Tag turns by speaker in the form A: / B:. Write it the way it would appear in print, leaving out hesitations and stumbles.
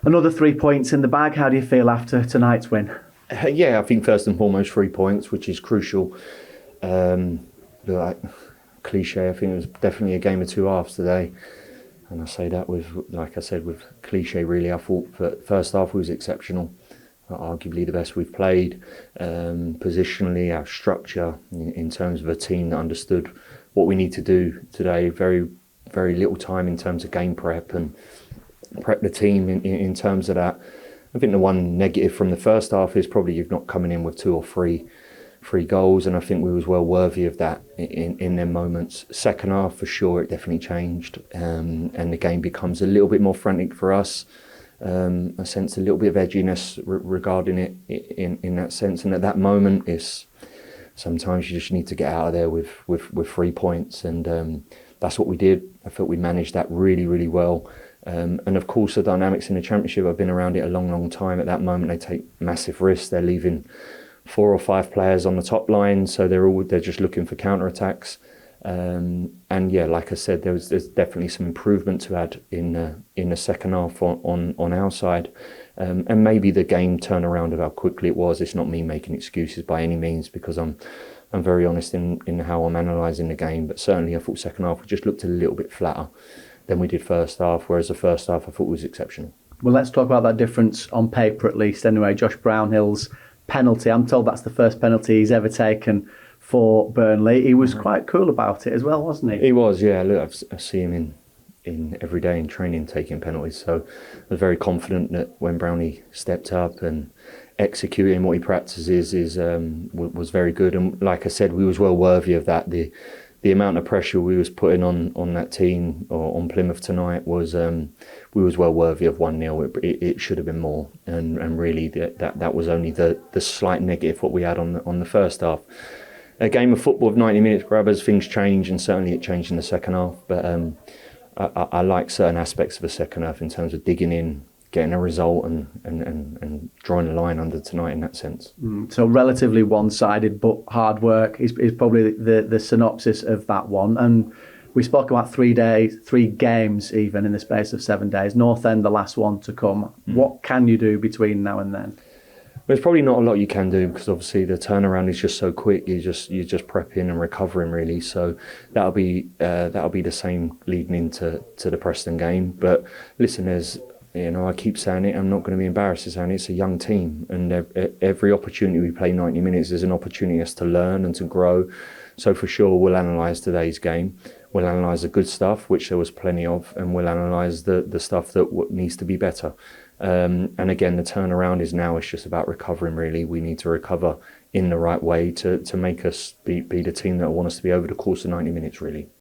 A: Another 3 points in the bag. How do you feel after tonight's win?
B: Yeah, I think first and foremost 3 points, which is crucial. Like cliche, I think it was definitely a game of two halves today. And I say that with, like I said, with cliche really. I thought that first half was exceptional. Arguably the best we've played. Positionally, our structure in terms of a team that understood what we need to do today. Very, very little time in terms of game prep and prep the team in terms of that. I think the one negative from the first half is probably you've not coming in with two or three goals, and I think we was well worthy of that in them moments. Second half, for sure, it definitely changed, and the game becomes a little bit more frantic for us. I sense a little bit of edginess regarding it in that sense, and at that moment, it's sometimes you just need to get out of there with 3 points, and that's what we did. I thought we managed that really, really well. And of course, the dynamics in the Championship, I've been around it a long, long time. At that moment, they take massive risks. They're leaving 4 or 5 players on the top line, so they're just looking for counter-attacks. And yeah, like I said, there's definitely some improvement to add in the second half on our side. And maybe the game turnaround of how quickly it was. It's not me making excuses by any means, because I'm very honest in how I'm analysing the game. But certainly, I thought second half we just looked a little bit flatter than we did first half, whereas the first half I thought was exceptional.
A: Well, let's talk about that difference on paper at least. Anyway, Josh Brownhill's penalty. I'm told that's the first penalty he's ever taken for Burnley. He was quite cool about it as well, wasn't he?
B: He was, yeah. Look, I see him in every day in training taking penalties, so I was very confident that when Brownie stepped up and executing what he practices was very good. And like I said, we was well worthy of that. The amount of pressure we was putting on that team or on Plymouth tonight was we was well worthy of 1-0. It should have been more, and really that was only the slight negative what we had on the first half. A game of football of 90 minutes, grabbers, things change, and certainly it changed in the second half. But I like certain aspects of the second half in terms of digging in, getting a result, and drawing a line under tonight in that sense.
A: So relatively one-sided, but hard work is probably the synopsis of that one. And we spoke about 3 games even in the space of 7 days. North End, the last one to come. What can you do between now and then?
B: There's probably not a lot you can do, because obviously the turnaround is just so quick. You're just prepping and recovering really. So that'll be the same leading into the Preston game. But listen, I keep saying it, I'm not going to be embarrassed to saying it. It's a young team, and every opportunity we play 90 minutes is an opportunity for us to learn and to grow. So for sure, we'll analyse today's game. We'll analyse the good stuff, which there was plenty of, and we'll analyse the stuff that needs to be better. And again, the turnaround is now, it's just about recovering really. We need to recover in the right way to make us be the team that I want us to be over the course of 90 minutes really.